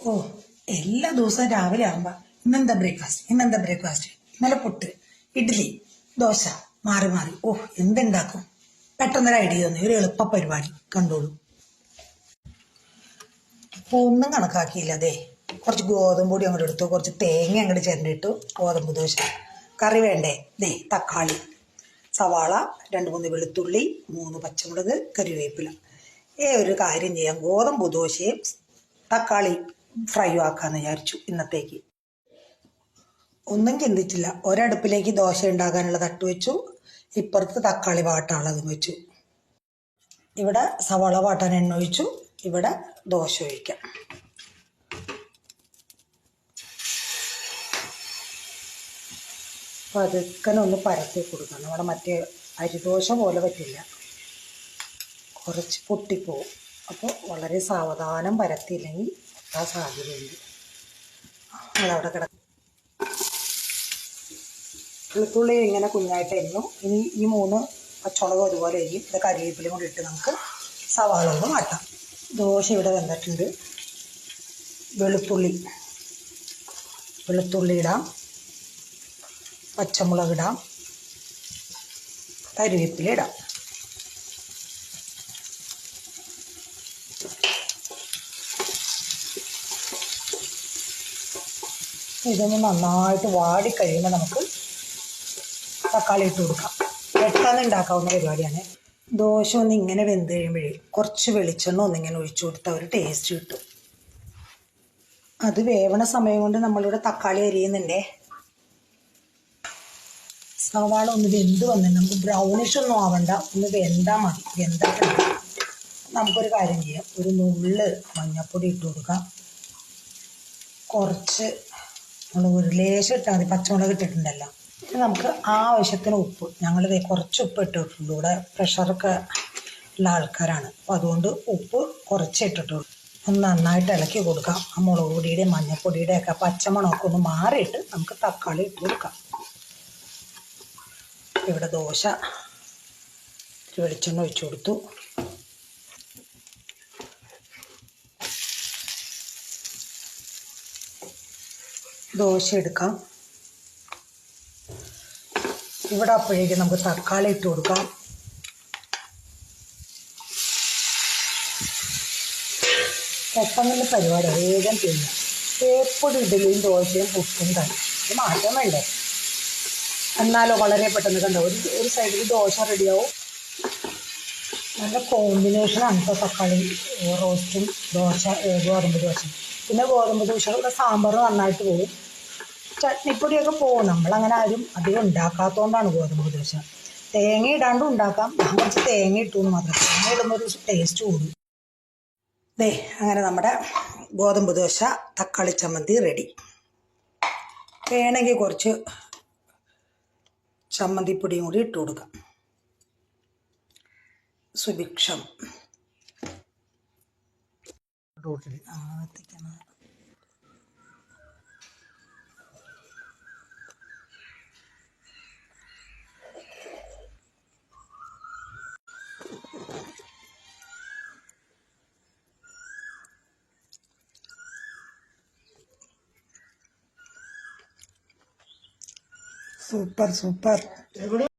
ഓ, എല്ലാ ദിവസവും രാവിലെ ആകുമ്പോ ഇന്നെന്താ ബ്രേക്ക്ഫാസ്റ്റ് ഇന്നലെ പുട്ട്, ഇഡ്ഡലി, ദോശ, മാറി മാറി. ഓ, എന്തുണ്ടാക്കും? പെട്ടെന്നൊരു ഐഡിയ തോന്നി, ഒരു എളുപ്പ പരിപാടി കണ്ടോളൂ. ഒന്നും കണക്കാക്കിയില്ല. അതെ, കുറച്ച് ഗോതമ്പ് പൊടി അങ്ങോട്ട് എടുത്തു, കുറച്ച് തേങ്ങ അങ്ങോട്ട് ചിരണ്ടിട്ടു. ഗോതമ്പ് ദോശ. കറി വേണ്ടേ? ദേ, തക്കാളി, സവാള, 2-3 വെളുത്തുള്ളി, 3 പച്ചമുളക്, കരിവേപ്പില. ഒരു കാര്യം ചെയ്യാം, ഗോതമ്പ് ദോശയും തക്കാളി ഫ്രൈയും ആക്കാന്ന് വിചാരിച്ചു ഇന്നത്തേക്ക്. ഒന്നും ചിന്തിച്ചില്ല, ഒരടുപ്പിലേക്ക് ദോശ ഉണ്ടാക്കാനുള്ള തട്ട് വെച്ചു, ഇപ്പുറത്ത് തക്കാളി വാട്ടാനുള്ളതും വെച്ചു. ഇവിടെ സവാള വാട്ടാൻ എണ്ണ ഒഴിച്ചു, ഇവിടെ ദോശ ഒഴിക്കാം. പതുക്കനൊന്ന് പരത്തി കൊടുക്കണം. നമ്മുടെ മറ്റേ അരിദോശ പോലെ പറ്റില്ല, കുറച്ച് പൊട്ടിപ്പോവും. അപ്പോൾ വളരെ സാവധാനം പരത്തിയില്ലെങ്കിൽ ആ സാധ്യതയുണ്ട്. അതവിടെ കിടക്കും. വെളുത്തുള്ളി ഇങ്ങനെ കുഞ്ഞായിട്ട് അരിഞ്ഞു. ഇനി ഈ 3 പച്ചമുളക് ഒരുപോലെ അരിയും. ഇത് കരിവേപ്പിലയും കൂടി ഇട്ട് നമുക്ക് സവാള ഒന്ന് മാറ്റാം. ദോശ ഇവിടെ വെന്തിട്ടുണ്ട്. വെളുത്തുള്ളി ഇടാം, പച്ചമുളക് ഇടാം, കരിവേപ്പില ഇടാം. ഇതൊന്ന് നന്നായിട്ട് വാടിക്കഴിയുമ്പോൾ നമുക്ക് തക്കാളി ഇട്ട് കൊടുക്കാം. പെട്ടെന്ന് ഉണ്ടാക്കാവുന്ന പരിപാടിയാണ്. ദോശ ഒന്ന് ഇങ്ങനെ വെന്ത് കഴിയുമ്പോഴേ കുറച്ച് വെളിച്ചെണ്ണ ഒന്നിങ്ങനെ ഒഴിച്ചു കൊടുത്താൽ ഒരു ടേസ്റ്റ് കിട്ടും. അത് വേവണ സമയം കൊണ്ട് നമ്മളിവിടെ തക്കാളി അരിയുന്നുണ്ടേ. സവാള ഒന്ന് വെന്ത് വന്നിട്ട് നമുക്ക് ബ്രൗണിഷ് ഒന്നും ആവണ്ട, ഒന്ന് വെന്താൽ മതി. വെന്തിട്ടുണ്ട്. നമുക്കൊരു കാര്യം ചെയ്യാം, ഒരു നുള്ള് മഞ്ഞൾപ്പൊടി ഇട്ട് കൊടുക്കാം. കുറച്ച് ഒരു ലേശം ഇട്ടാൽ മതി, പച്ചമുളക് ഇട്ടിട്ടുണ്ടല്ലോ. ഇനി നമുക്ക് ആവശ്യത്തിന് ഉപ്പ്. ഞങ്ങളിത് കുറച്ച് ഉപ്പ് ഇട്ടിട്ടുള്ളൂ, ഇവിടെ പ്രഷറൊക്കെ ഉള്ള ആൾക്കാരാണ്. അപ്പോൾ അതുകൊണ്ട് ഉപ്പ് കുറച്ച് ഇട്ടിട്ടുള്ളൂ. ഒന്ന് നന്നായിട്ട് ഇളക്കി കൊടുക്കാം. ആ മുളക് പൊടിയുടെയും മഞ്ഞൾപ്പൊടിയുടെ ഒക്കെ പച്ചമണമൊക്കെ ഒന്ന് മാറിയിട്ട് നമുക്ക് തക്കാളി ഇട്ട് കൊടുക്കാം. ഇവിടെ ദോശ വെളിച്ചെണ്ണ ഒഴിച്ചു കൊടുത്തു. ദോശ എടുക്കാം. ഇവിടെ അപ്പോഴേക്കും നമുക്ക് തക്കാളി ഇട്ട് കൊടുക്കാം. പെട്ടെന്നുള്ള പരിപാടി, വേഗം ചെയ്യാം. തേപ്പൊടി ഇഡലിയും ദോശയും പുട്ടും തന്നെ, ഇത് മാറ്റം വേണ്ടേ? എന്നാലോ വളരെ പെട്ടെന്ന് കണ്ടോ, ഒരു സൈഡിൽ ദോശ റെഡിയാവും. നല്ല കോമ്പിനേഷനാണ് ഇപ്പോൾ തക്കാളി റോസ്റ്റും ഗോതമ്പ് ദോശയും. പിന്നെ ഗോതമ്പ് ദോശയുടെ സാമ്പാർ നന്നായിട്ട് പോകും, ചട്നിപ്പൊടിയൊക്കെ പോകും. നമ്മളങ്ങനെ ആരും അധികം ഉണ്ടാക്കാത്തതുകൊണ്ടാണ് ഗോതമ്പ് ദോശ. തേങ്ങ ഇടാണ്ടും ഉണ്ടാക്കാം, ഞാൻ കുറച്ച് തേങ്ങ ഇട്ടുമെന്ന് മാത്രം. തേങ്ങ ഇടുമ്പോൾ ഒരു ടേസ്റ്റ് കൂടും. അങ്ങനെ നമ്മുടെ ഗോതമ്പ് ദോശ തക്കാളി ചമ്മന്തി റെഡി. വേണമെങ്കിൽ കുറച്ച് ചമ്മന്തിപ്പൊടിയും കൂടി ഇട്ട് കൊടുക്കാം. സുഭിക്ഷം. സൂപ്പർ.